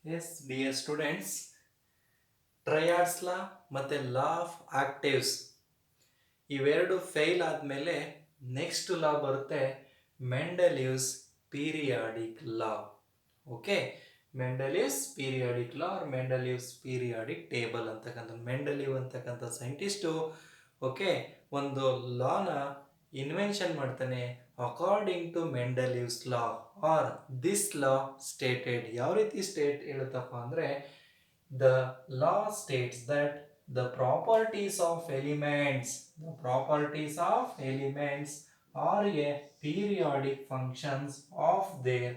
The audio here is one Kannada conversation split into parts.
S dear students, triads law ಮತ್ತು ಲಾ ಆಫ್ ಆಕ್ಟಿವ್ಸ್ ಇವೆರಡು ಫೇಲ್ ಆದಮೇಲೆ ನೆಕ್ಸ್ಟ್ ಲಾ ಬರುತ್ತೆ Mendeleev's periodic law. Okay, Mendeleev's periodic law or Mendeleev's periodic table ಅಂತಕ್ಕಂಥ ಮೆಂಡಲೀವ್ ಅಂತಕ್ಕಂಥ ಸೈಂಟಿಸ್ಟು ಓಕೆ ಒಂದು ಲಾನ ಇನ್ವೆನ್ಷನ್ ಮಾಡ್ತಾನೆ according to Mendeleev's law or this law stated. ಯಾವ ರೀತಿ ಸ್ಟೇಟ್ ಹೇಳುತ್ತಪ್ಪ ಅಂದರೆ the law states that the properties of elements are a periodic functions of their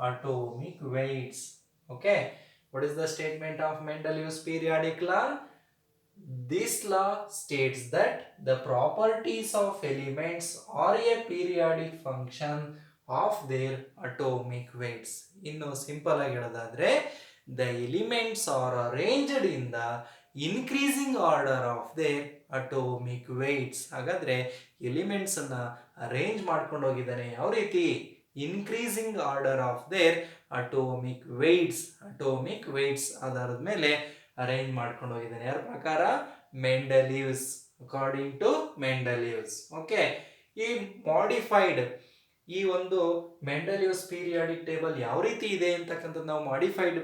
atomic weights. Okay, what is the statement of Mendeleev's periodic law? This law states that the properties of elements are a periodic function of their atomic weights. ಇನ್ನು ಸಿಂಪಲ್ ಆಗಿ ಹೇಳೋದಾದ್ರೆ the elements are arranged in the increasing order of their atomic weights. ಹಾಗಾದ್ರೆ ಎಲಿಮೆಂಟ್ಸ್ ಅನ್ನ ಅರೇಂಜ್ ಮಾಡ್ಕೊಂಡು ಹೋಗಿದ್ದಾನೆ ಯಾವ ರೀತಿ? Increasing order of their atomic weights ಆಧಾರದ ಮೇಲೆ ಅರೇಂಜ್ ಮಾಡ್ಕೊಂಡು ಹೋಗಿದ್ದಾನೆ. ಯಾರ ಪ್ರಕಾರ? ಮೆಂಡಲೀವ್ಸ್, ಅಕಾರ್ಡಿಂಗ್ ಟು ಮೆಂಡಲೀವ್ಸ್. ಓಕೆ, ಈ ಮಾಡಿಫೈಡ್ ಈ ಒಂದು ಮೆಂಡಲೀವ್ಸ್ ಪೀರಿಯಾಡಿಕ್ ಟೇಬಲ್ ಯಾವ ರೀತಿ ಇದೆ ಅಂತಕ್ಕಂಥದ್ದು ನಾವು modified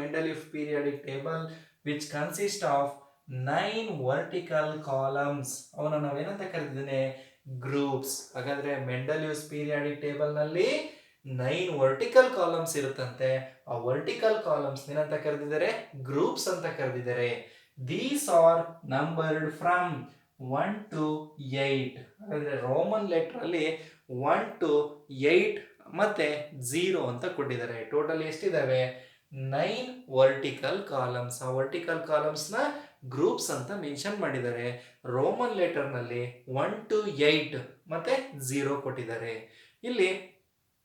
Mendeleev periodic table which consist of 9 vertical columns. ಅವನ್ನ ನಾವೇನಂತ ಕರೆದಿದ್ದೇನೆ? ಗ್ರೂಪ್ಸ್. ಹಾಗಾದ್ರೆ ಮೆಂಡಲೀವ್ಸ್ ಪೀರಿಯಾಡಿಕ್ ಟೇಬಲ್ ನಲ್ಲಿ 9 ವರ್ಟಿಕಲ್ ಕಾಲಮ್ಸ್ ಇರುತ್ತಂತೆ. ಆ ವರ್ಟಿಕಲ್ ಕಾಲಮ್ಸ್ ಏನಂತ ಕರೆದಿದ್ದಾರೆ? ಗ್ರೂಪ್ಸ್ ಅಂತ ಕರೆದಿದ್ದಾರೆ. These are numbered from 1 to 8. ಹಾಗಾದ್ರೆ ರೋಮನ್ ಲೆಟರ್ ಅಲ್ಲಿ 1 to 8 ಮತ್ತೆ 0 ಅಂತ ಕೊಟ್ಟಿದ್ದಾರೆ. ಟೋಟಲ್ ಎಷ್ಟಿದಾವೆ? 9 vertical columns. ಆ ವರ್ಟಿಕಲ್ ಕಾಲಮ್ಸ್ ನ ಗ್ರೂಪ್ಸ್ ಅಂತ ಮೆನ್ಷನ್ ಮಾಡಿದ್ದಾರೆ. ರೋಮನ್ ಲೆಟರ್ ನಲ್ಲಿ 1 to 8 ಮತ್ತೆ 0 ಕೊಟ್ಟಿದ್ದಾರೆ. ಇಲ್ಲಿ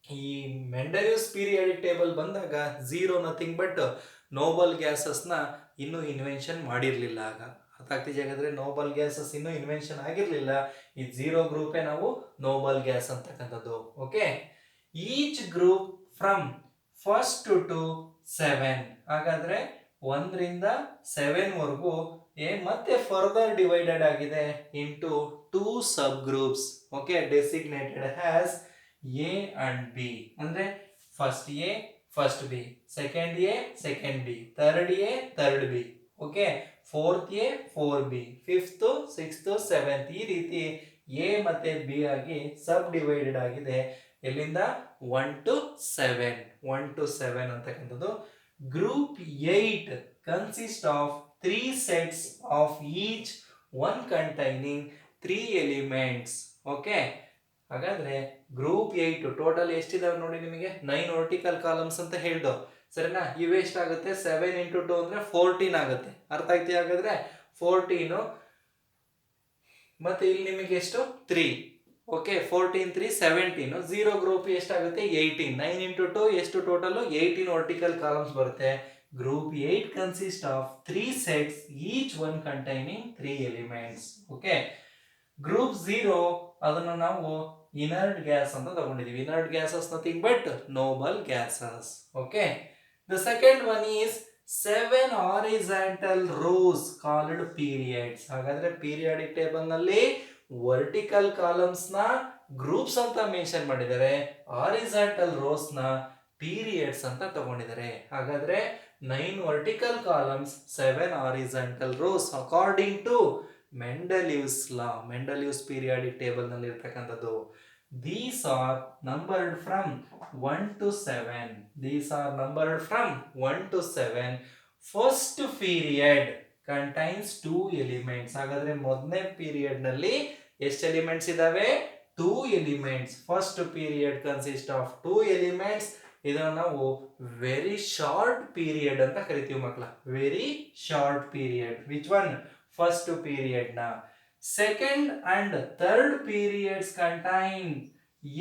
ಈ ಮೆಂಡಲೀವ್ಸ್ ಪೀರಿಯಾಡಿಕ್ ಟೇಬಲ್ ಬಂದಾಗ 0 ನಥಿಂಗ್ ಬಟ್ ನೋಬಲ್ ಗ್ಯಾಸಸ್ ನ ಇನ್ನೂ ಇನ್ವೆನ್ಷನ್ ಮಾಡಿರ್ಲಿಲ್ಲ. ಆಗ ಅದಾಗ್ತಿದ್ರೆ ನೋಬಲ್ ಗ್ಯಾಸಸ್ ಇನ್ನೂ ಇನ್ವೆನ್ಷನ್ ಆಗಿರ್ಲಿಲ್ಲ. ಈ 0 ಗ್ರೂಪೇ ನಾವು ನೋಬಲ್ ಗ್ಯಾಸ್ ಅಂತಕ್ಕಂಥದ್ದು. Okay, each group from 1 to 7. ಹಾಗಾದ್ರೆ 1 ರಿಂದ 7 ವರೆಗೂ ಮತ್ತೆ ಫರ್ದರ್ ಡಿವೈಡೆಡ್ ಆಗಿದೆ into 2 sub groups. Okay, designated as A and B. ಅಂದ್ರೆ first A, first B, second A, second B, third A, third B. Okay, fourth A, 4B, fifth, sixth, seventh, ಈ ರೀತಿ ಎ ಮತ್ತೆ ಬಿ ಆಗಿ ಸಬ್ ಡಿವೈಡೆಡ್ ಆಗಿದೆ. ಎಲ್ಲಿಂದ? 1 to 7 ಅಂತಕ್ಕಂಥದ್ದು. Group 8 consist of 3 sets of each one containing 3 elements. Okay, ಹಾಗಾದ್ರೆ ಗ್ರೂಪ್ 8 ಟೋಟಲ್ ಎಷ್ಟಿದಾವೆ ನೋಡಿ ನಿಮಗೆ? 9 ವರ್ಟಿಕಲ್ ಕಾಲಮ್ಸ್ ಅಂತ ಹೇಳ್ದು, ಸರಿನಾ? ಇವು ಎಷ್ಟಾಗುತ್ತೆ? 7 into 2 ಅಂದ್ರೆ 14 ಆಗುತ್ತೆ. ಅರ್ಥ ಆಯ್ತು? ಹಾಗಾದ್ರೆ 14 ಮತ್ತೆ ಇಲ್ಲಿ ನಿಮಗೆ ಎಷ್ಟು? 3. ಓಕೆ, 14 3 17. 0 ಗ್ರೂಪ್ ಎಷ್ಟಾಗುತ್ತೆ? 18. 9 into 2 ಎಷ್ಟು ಟೋಟಲ್? 18 ವರ್ಟಿಕಲ್ ಕಾಲಮ್ಸ್ ಬರುತ್ತೆ. Group 8 consist of 3 sets, each one containing 3 elements. Okay, group 0 ಅದನ್ನು ನಾವು ಇನರ್ಟ್ ಗ್ಯಾಸ್ ಅಂತ ತಗೊಂಡಿದೀವಿ. Inert gases nothing but noble gases. Okay, the second one is 7 horizontal rows called periods. ಹಾಗಾದ್ರೆ ಪೀರಿಯಾಡಿಕ್ ಟೇಬಲ್ ನಲ್ಲಿ ವರ್ಟಿಕಲ್ ಕಾಲಮ್ಸ್ ನ ಗ್ರೂಪ್ಸ್ ಅಂತ ಮೆನ್ಷನ್ ಮಾಡಿದ್ದಾರೆ, ಹಾರಿಜಾಂಟಲ್ ರೋಸ್ ನ ಪೀರಿಯಡ್ಸ್ ಅಂತ ತಗೊಂಡಿದ್ದಾರೆ. ಹಾಗಾದ್ರೆ 9 vertical columns, 7 horizontal rows according to Mendeleev's law. Mendeleev's periodic table ನಲ್ಲಿ ಇರ್ತಕ್ಕಂಥದ್ದು. These are numbered from 1 to 7. First period contains 2 elements. ಹಾಗಾದ್ರೆ ಮೊದಲನೇ ಪೀರಿಯಡ್ ನಲ್ಲಿ ಎಷ್ಟು ಎಲಿಮೆಂಟ್ಸ್ ಇದಾವೆ? 2 elements. First period consist of 2 elements. ಇದನ್ನ ನಾವು ವೆರಿ ಶಾರ್ಟ್ ಪೀರಿಯಡ್ ಅಂತ ಕರಿತೀವಿ ಮಕ್ಕಳ. Very short period. Which one? First period ನ. Second and third periods contain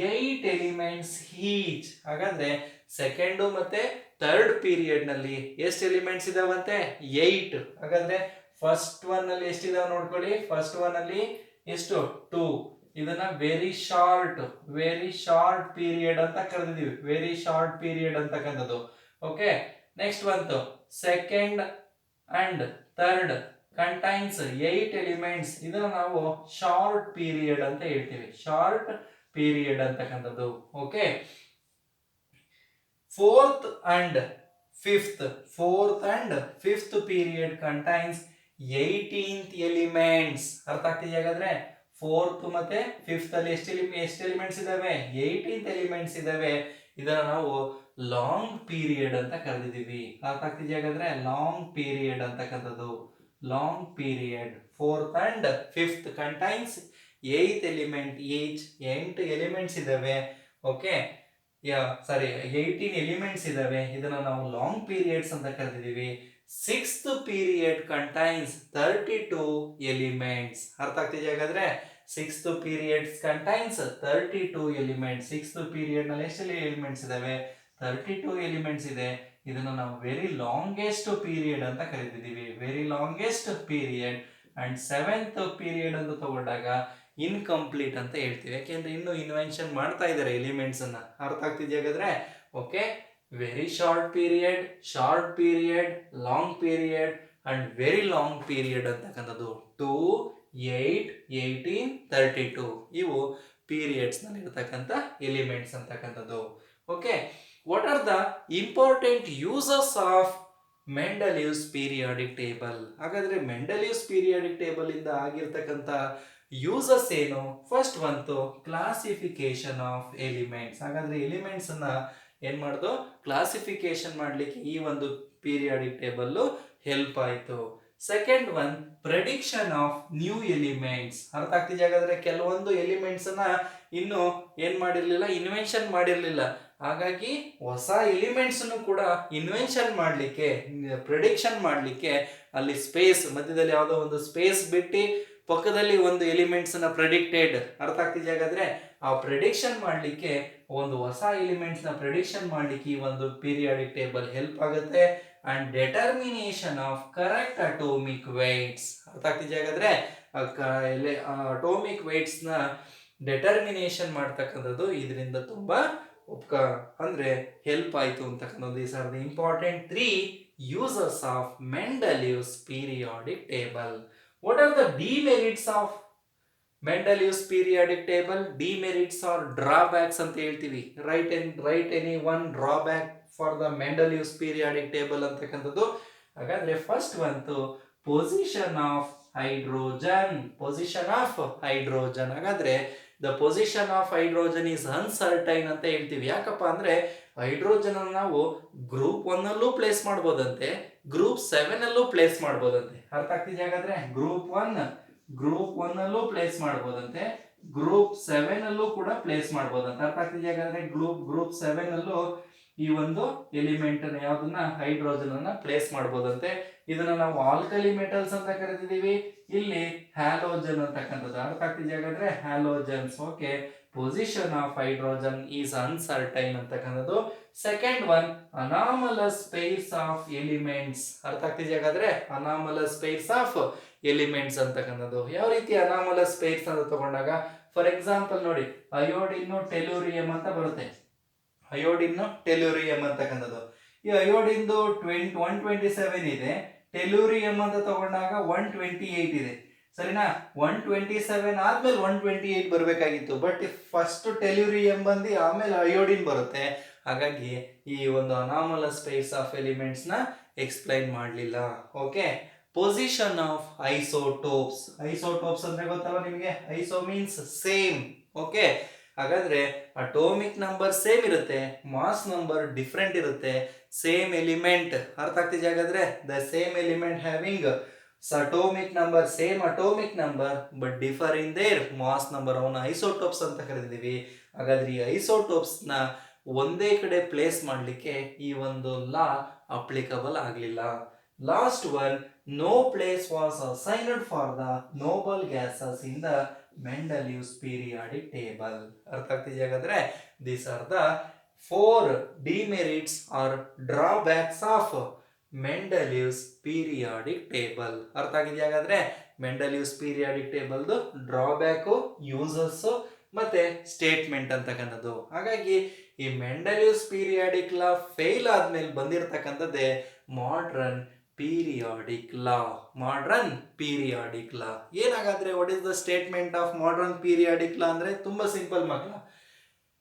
8 elements each. ಹಾಗಾದ್ರೆ ಸೆಕೆಂಡ್ ಮತ್ತೆ ಥರ್ಡ್ ಪೀರಿಯಡ್ ನಲ್ಲಿ ಎಷ್ಟು ಎಲಿಮೆಂಟ್ಸ್ ಇದಾವಂತೆ? 8. ಹಾಗಾದ್ರೆ ಫಸ್ಟ್ ಒನ್ ಅಲ್ಲಿ ಎಷ್ಟಿದಾವೆ ನೋಡ್ಕೊಳ್ಳಿ. ಫಸ್ಟ್ ಒನ್ ಅಲ್ಲಿ ಎಷ್ಟು? 2. ಇದನ್ನ ವೆರಿ ಶಾರ್ಟ್ ಪೀರಿಯಡ್ ಅಂತ ಕರೆದಿದ್ದೀವಿ. ವೆರಿ ಶಾರ್ಟ್ ಪೀರಿಯಡ್ ಅಂತಕ್ಕಂಥದ್ದು. ಓಕೆ, ನೆಕ್ಸ್ಟ್ ಬಂತು second and third contains 8 elements. ಇದನ್ನು ನಾವು ಶಾರ್ಟ್ ಪೀರಿಯಡ್ ಅಂತ ಹೇಳ್ತೀವಿ, ಶಾರ್ಟ್ ಪೀರಿಯಡ್ ಅಂತಕ್ಕಂಥದ್ದು. Okay, fourth and fifth period contains 18th elements. ಅರ್ಥ ಆಗ್ತಿದೆ ಹಾಗಾದ್ರೆ? ಫೋರ್ತ್ ಮತ್ತೆ ಫಿಫ್ತ್ ಅಲ್ಲಿ ಎಷ್ಟು ಎಲಿಮೆಂಟ್ಸ್ ಇದಾವೆ? 18th ಎಲಿಮೆಂಟ್ಸ್ ಇದಾವೆ. ಇದನ್ನ ನಾವು ಲಾಂಗ್ ಪೀರಿಯಡ್ ಅಂತ ಕರೆದಿದ್ದೀವಿ. ಅರ್ಥ ಆಗ್ತಿದೆ ಹಾಗಾದ್ರೆ? ಲಾಂಗ್ ಪೀರಿಯಡ್ ಅಂತಕ್ಕಂಥದ್ದು, long period. Fourth and fifth contains 8th element each. 8 elements ಇದಾವೆ. ಓಕೆ, 18 ಎಲಿಮೆಂಟ್ಸ್ ಇದಾವೆ. ಇದನ್ನ ನಾವು ಲಾಂಗ್ ಪೀರಿಯಡ್ಸ್ ಅಂತ ಕರೆದಿದ್ದೀವಿ. Sixth period contains 32 elements. ಅರ್ಥ ಆಗ್ತಿದೆ ಹಾಗಾದ್ರೆ? Sixth periods contains 32 elements. Sixth period ನಲ್ಲಿ ಎಷ್ಟು ಎಲಿಮೆಂಟ್ಸ್ ಇದಾವೆ? 32 ಎಲಿಮೆಂಟ್ಸ್ ಇದೆ. ಇದನ್ನ ನಾವು ವೆರಿ ಲಾಂಗೆಸ್ಟ್ ಪೀರಿಯಡ್ ಅಂತ ಕರಿತಿದ್ದೀವಿ, very longest period. And seventh period ಅಂತ ತಗೊಂಡಾಗ ಇನ್ಕಂಪ್ಲೀಟ್ ಅಂತ ಹೇಳ್ತೀವಿ, ಯಾಕೆಂದ್ರೆ ಇನ್ನು ಇನ್ವೆನ್ಷನ್ ಮಾಡ್ತಾ ಇದ್ದಾರೆ ಎಲಿಮೆಂಟ್ಸ್ ಅನ್ನ. ಅರ್ಥ ಆಗ್ತಿದೆ ಹಾಗಾದ್ರೆ? Okay, very short period, long period and very long period ಅಂತಕ್ಕಂಥದ್ದು 2, 8, 18, 32 ಇವು ಪೀರಿಯಡ್ಸ್ ನಲ್ಲಿ ಇರತಕ್ಕಂಥ ಎಲಿಮೆಂಟ್ಸ್ ಅಂತಕ್ಕಂಥದ್ದು. Okay, what are the important uses of Mendeleev's periodic table? ಹಾಗಾದ್ರೆ ಮೆಂಡಲಿವ್ಸ್ ಪೀರಿಯಾಡಿಕ್ ಟೇಬಲ್ ಇಂದ ಆಗಿರ್ತಕ್ಕಂಥ ಯೂಸಸ್ ಏನು? ಫಸ್ಟ್ ಬಂತು ಕ್ಲಾಸಿಫಿಕೇಶನ್ ಆಫ್ ಎಲಿಮೆಂಟ್ಸ್. ಹಾಗಾದ್ರೆ ಎಲಿಮೆಂಟ್ಸ್ ಅನ್ನ ಏನ್ ಮಾಡ್ದು? ಕ್ಲಾಸಿಫಿಕೇಶನ್ ಮಾಡ್ಲಿಕ್ಕೆ ಈ ಒಂದು ಪೀರಿಯಾಡಿಕ್ ಟೇಬಲ್ ಹೆಲ್ಪ್ ಆಯ್ತು. Second one prediction of new elements. ಅರ್ಥ ಆಗ್ತಿದೆ ಹಾಗಾದ್ರೆ? ಕೆಲವೊಂದು ಎಲಿಮೆಂಟ್ಸ್ ಅನ್ನ ಇನ್ನು ಏನ್ ಮಾಡಿರ್ಲಿಲ್ಲ, ಇನ್ವೆನ್ಷನ್ ಮಾಡಿರ್ಲಿಲ್ಲ. ಹಾಗಾಗಿ ಹೊಸ ಎಲಿಮೆಂಟ್ಸ್ ಕೂಡ ಇನ್ವೆನ್ಷನ್ ಮಾಡ್ಲಿಕ್ಕೆ, ಪ್ರೆಡಿಕ್ಷನ್ ಮಾಡ್ಲಿಕ್ಕೆ ಅಲ್ಲಿ ಸ್ಪೇಸ್ ಮಧ್ಯದಲ್ಲಿ ಯಾವುದೋ ಒಂದು ಸ್ಪೇಸ್ ಬಿಟ್ಟು ಪಕ್ಕದಲ್ಲಿ ಒಂದು ಎಲಿಮೆಂಟ್ಸ್ ನ ಪ್ರೆಡಿಕ್ಟೆಡ್. ಅರ್ಥ ಆಗ್ತಿದೆ ಹಾಗಾದ್ರೆ? ಆ ಪ್ರೆಡಿಕ್ಷನ್ ಮಾಡ್ಲಿಕ್ಕೆ, ಒಂದು ಹೊಸ ಎಲಿಮೆಂಟ್ಸ್ ನ ಪ್ರೆಡಿಕ್ಷನ್ ಮಾಡ್ಲಿಕ್ಕೆ ಈ ಒಂದು ಪೀರಿಯಾಡಿಕ್ ಟೇಬಲ್ ಹೆಲ್ಪ್ ಆಗುತ್ತೆ. And determination of correct atomic weights. ಅರ್ಥ ಆಗ್ತಿದೆ ಹಾಗಾದ್ರೆ? ಅಟೋಮಿಕ್ ವೆಯ್ಟ್ಸ್ ನ ಡೆಟರ್ಮಿನೇಷನ್ ಮಾಡ್ತಕ್ಕಂಥದ್ದು ಇದರಿಂದ ತುಂಬಾ ಅಂದ್ರೆ ಹೆಲ್ಪ್ ಆಯ್ತು ಅಂತಕ್ಕಂಥದ್ದು. These are the important 3 uses of Mendeleev's periodic table. What are the demerits of Mendeleev's periodic table? Demerits or drawbacks ಅಂತ ಹೇಳ್ತೀವಿ. Right any one drawback for the Mendeleev's periodic table ಅಂತಕ್ಕಂಥದ್ದು. ಹಾಗಾದ್ರೆ ಫಸ್ಟ್ ಬಂತು ಪೊಸಿಷನ್ ಆಫ್ ಹೈಡ್ರೋಜನ್. ಹಾಗಾದ್ರೆ the position of hydrogen is uncertain ಅಂತ ಹೇಳ್ತೀವಿ. ಯಾಕಪ್ಪ ಅಂದ್ರೆ ಹೈಡ್ರೋಜನ್ ಅನ್ನು ನಾವು ಗ್ರೂಪ್ 1 ಅಲ್ಲೂ ಪ್ಲೇಸ್ ಮಾಡಬಹುದಂತೆ, ಗ್ರೂಪ್ 7 ಅಲ್ಲೂ ಪ್ಲೇಸ್ ಮಾಡಬಹುದಂತೆ. ಅರ್ಥ ಆಗ್ತಿದೆ ಹಾಗಾದ್ರೆ? ಗ್ರೂಪ್ 1 ಅಲ್ಲೂ ಪ್ಲೇಸ್ ಮಾಡಬಹುದಂತೆ, ಗ್ರೂಪ್ 7 ಅಲ್ಲೂ ಕೂಡ ಪ್ಲೇಸ್ ಮಾಡಬಹುದಂತೆ. ಅರ್ಥ ಆಗ್ತಿದೆ ಹಾಗಾದ್ರೆ? ಗ್ರೂಪ್ 7 ಅಲ್ಲೂ ಈ ಒಂದು ಎಲಿಮೆಂಟ್ ಯಾವ್ದನ್ನ, ಹೈಡ್ರೋಜನ್ ಅನ್ನ ಪ್ಲೇಸ್ ಮಾಡಬಹುದಂತೆ. ಇದನ್ನ ನಾವು ಆಲ್ಕಲಿ ಮೆಟಲ್ಸ್ ಅಂತ ಕರಿತಿದೀವಿ, ಇಲ್ಲಿ ಹ್ಯಾಲೋಜನ್ ಅಂತಕ್ಕಂಥದ್ದು. ಅರ್ಥ ಆಗ್ತಿದೆ ಹಾಗಾದ್ರೆ? Halogens. Okay, position of hydrogen is uncertain ಅಂತಕ್ಕಂಥದ್ದು. Second one anomalous pairs of elements. ಅರ್ಥ ಆಗ್ತಿದೆ ಹಾಗಾದ್ರೆ? ಅನಾಮಲಸ್ ಪೇರ್ಸ್ ಆಫ್ ಎಲಿಮೆಂಟ್ಸ್ ಅಂತಕ್ಕಂಥದ್ದು. ಯಾವ ರೀತಿ ಅನಾಮಲಸ್ ಪೇರ್ಸ್ ಅಂತ ತಗೊಂಡಾಗ, ಫಾರ್ ಎಕ್ಸಾಂಪಲ್ ನೋಡಿ, ಅಯೋಡಿನ್ ಟೆಲೂರಿಯಂ ಅಂತ ಬರುತ್ತೆ. ಅಯೋಡಿನ್ ಟೆಲೂರಿಯಂ ಅಂತಕ್ಕಂಥದ್ದು. ಈ ಅಯೋಡಿನ್ದು 127 ಇದೆ, ಟೆಲೂರಿಯಂ ಅಂತ ತಗೊಂಡಾಗ 128 ಇದೆ. ಸರಿನಾ? 127 ಆದ್ಮೇಲೆ 128 ಬರಬೇಕಾಗಿತ್ತು. ಬಟ್ ಫಸ್ಟ್ ಟೆಲೂರಿಯಂ ಬಂದು ಆಮೇಲೆ ಅಯೋಡಿನ್ ಬರುತ್ತೆ. ಹಾಗಾಗಿ ಈ ಒಂದು ಅನಾಮಲಸ್ ಪೇರ್ಸ್ ಆಫ್ ಎಲಿಮೆಂಟ್ಸ್ ನ ಎಕ್ಸ್ಪ್ಲೈನ್ ಮಾಡಲಿಲ್ಲ. Okay, position of isotopes. Isotopes ಅಂದ್ರೆ ಗೊತ್ತಲ್ಲ ನಿಮಗೆ? Iso means same. ಓಕೆ, ಹಾಗಾದ್ರೆ ಅಟೋಮಿಕ್ ನಂಬರ್ ಸೇಮ್ ಇರುತ್ತೆ, ಮಾಸ್ ನಂಬರ್ ಡಿಫ್ರೆಂಟ್ ಇರುತ್ತೆ. Same element. ಅರ್ಥ ಆಗ್ತಿದೆ ಹಾಗಾದ್ರೆ? The same element having same atomic number but differ in their mass number, ಅವನ್ನ ಐಸೋಟೋಪ್ಸ್ ಅಂತ ಕರೆದಿದ್ದೀವಿ. ಹಾಗಾದ್ರೆ ಈ ಐಸೋಟೋಪ್ಸ್ ನ ಒಂದೇ ಕಡೆ ಪ್ಲೇಸ್ ಮಾಡಲಿಕ್ಕೆ ಈ ಒಂದು ಲಾ ಅಪ್ಲಿಕಬಲ್ ಆಗಲಿಲ್ಲ. Last one, no place was assigned for the noble gases in the Mendeleev's periodic table. ಅರ್ಥ ಆಗ್ತಿದೆ ಹಾಗಾದ್ರೆ? These are the 4 demerits or drawbacks of Mendeleev's periodic table. ಅರ್ಥ ಆಗಿದೆಯಾ ಹಾಗಾದ್ರೆ? Mendeleev's periodic table ದು ಡ್ರಾಬ್ಯಾಕ್, ಯೂಸಸ್ ಮತ್ತೆ ಸ್ಟೇಟ್ಮೆಂಟ್ ಅಂತಕ್ಕಂಥದ್ದು. ಹಾಗಾಗಿ ಈ ಮೆಂಡಲಿಯಸ್ ಪೀರಿಯಾಡಿಕ್ ಲಾ ಫೇಲ್ ಆದ್ಮೇಲೆ ಬಂದಿರತಕ್ಕಂಥದ್ದೇ modern periodic law. Modern periodic law ಏನಾಗಾದ್ರೆ what is the statement of modern periodic law ಅಂದ್ರೆ ತುಂಬಾ ಸಿಂಪಲ್ ಮಕ್ಕಳ.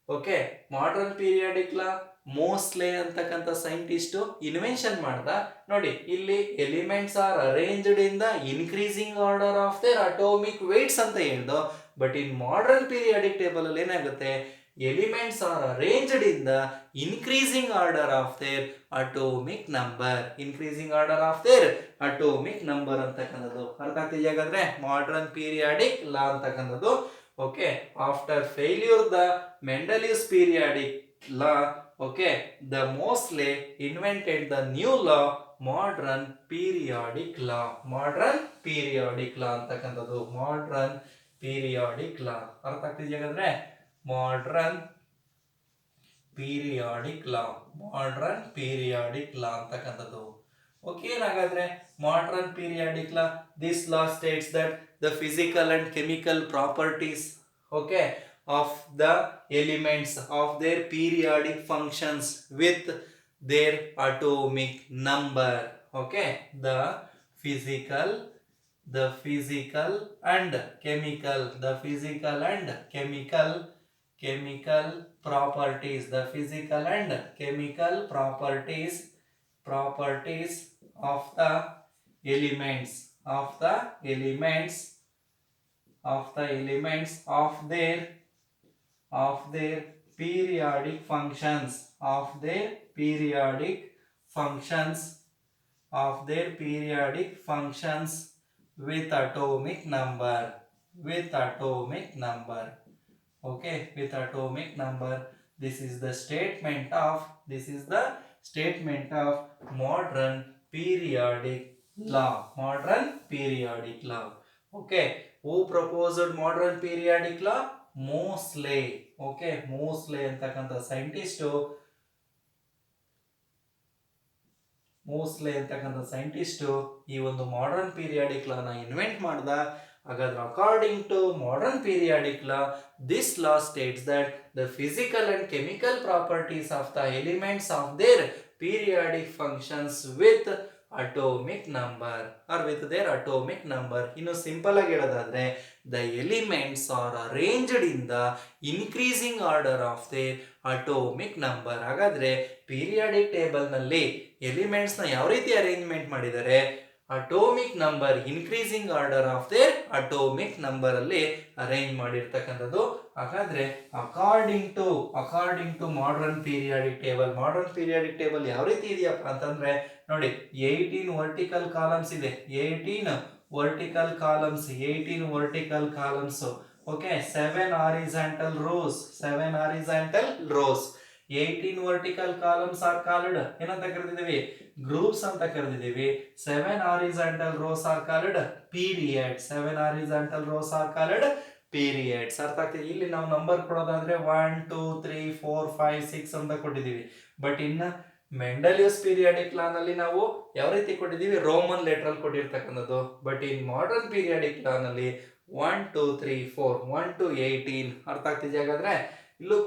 Okay, modern periodic law Moseley ಅಂತಕ್ಕಂಥ ಸೈಂಟಿಸ್ಟ್ ಇನ್ವೆನ್ಷನ್ ಮಾಡ್ದ. ನೋಡಿ ಇಲ್ಲಿ elements are arranged in the increasing order of their atomic weights ಅಂತ ಹೇಳ್ದು. But in modern periodic table ಅಲ್ಲಿ ಏನಾಗುತ್ತೆ, elements are arranged in the increasing order of their atomic number. Increasing order of their atomic number ಅಂತಕ್ಕಂಥದ್ದು ಅರ್ಥ ಆಗ್ತಿದೆ. ಹಾಗಾದ್ರೆ ಮಾಡರ್ನ್ ಪೀರಿಯಾಡಿಕ್ ಲಾ ಅಂತಕ್ಕಂಥದ್ದು. Okay, after failure the Mendeleev's periodic law, okay, the Mosley invented the new law, modern periodic law. Modern periodic law ಅಂತಕ್ಕಂಥದ್ದು modern periodic law ಅರ್ಥ ಆಗ್ತಿದೆಯಾ ಹಾಗಾದ್ರೆ? modern periodic law, modern periodic law ಅಂತಕ್ಕಂಥದ್ದು. ಓಕೆ, ಏನಾಗಾದ್ರೆ modern periodic law, this law states that the physical and chemical properties, okay, of the elements of their periodic functions with their atomic number. Okay, the physical and chemical, the physical and chemical properties, the physical and chemical properties of the elements of their periodic functions with atomic number. Okay, with atomic number. This is the statement of modern periodic law. Okay, who proposed modern periodic law? Mosley. Okay, Mosley ಅಂತಕ್ಕಂಥ ಸೈಂಟಿಸ್ಟ್ ಈ ಒಂದು ಮಾಡರ್ನ್ ಪೀರಿಯಾಡಿಕ್ ಲಾ ನ ಇನ್ವೆಂಟ್ ಮಾಡ್ದ. ಹಾಗಾದ್ರೆ according to modern periodic law, this law states that the physical and chemical properties of the elements of their periodic functions with atomic number with their atomic number. ಇನ್ನು ಸಿಂಪಲ್ ಆಗಿ ಹೇಳೋದಾದ್ರೆ, the elements are arranged in the increasing order of their atomic number. ಹಾಗಾದ್ರೆ ಪೀರಿಯಾಡಿಕ್ ಟೇಬಲ್ ನಲ್ಲಿ ಎಲಿಮೆಂಟ್ಸ್ ನ ಯಾವ ರೀತಿ ಅರೇಂಜ್ಮೆಂಟ್ ಮಾಡಿದ್ದಾರೆ? Atomic number increasing order of their atomic number ಅಲ್ಲಿ ಅರೇಂಜ್ ಮಾಡಿರ್ತಕ್ಕಂಥದ್ದು. ಹಾಗಾದ್ರೆ according to modern periodic table ಯಾವ ರೀತಿ ಇದೆಯಪ್ಪ ಅಂತಂದ್ರೆ, ನೋಡಿ 18 ವರ್ಟಿಕಲ್ ಕಾಲಮ್ಸ್ ಇದೆ. 18 vertical columns. Okay, 7 horizontal rose. 18 vertical columns are called ಏನಂತ ಕರೆದಿದ್ದೀವಿ? ಗ್ರೂಪ್ಸ್ ಅಂತ ಕರೆದಿದ್ದೀವಿ. 7 horizontal rose are called periods. ಅರ್ಥ ಆಗ್ತದೆ? ಇಲ್ಲಿ ನಾವು ನಂಬರ್ ಕೊಡೋದಾದ್ರೆ 1 2 3 4 5 6 ಅಂತ ಕೊಟ್ಟಿದ್ದೀವಿ. ಬಟ್ ಇನ್ನ ಮೆಂಡಲಿಯಸ್ ಪೀರಿಯಾಡಿಕ್ ಲಾ ನಲ್ಲಿ ನಾವು ಯಾವ ರೀತಿ ಕೊಟ್ಟಿದ್ದೀವಿ? ರೋಮನ್ ಲೆಟರ್ ಕೊಟ್ಟಿರ್ತಕ್ಕಂಥದ್ದು. But in modern periodic law ನಲ್ಲಿ 1 2 3 4 1 to 18 ಅರ್ಥ ಆಗ್ತಿದೆ. ಹಾಗಾದ್ರೆ ಇಲ್ಲೂ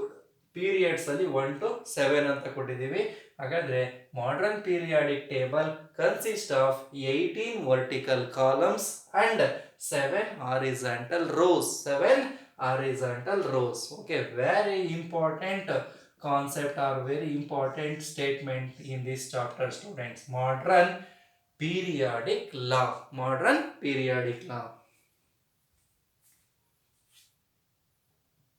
ಪೀರಿಯಡ್ಸ್ ಅಲ್ಲಿ 1 to 7 ಅಂತ ಕೊಟ್ಟಿದ್ದೀವಿ. ಹಾಗಾದ್ರೆ modern periodic table consist of 18 vertical columns and 7 horizontal rose. Okay, very important concept or very important statement in this chapter, students. Modern periodic law.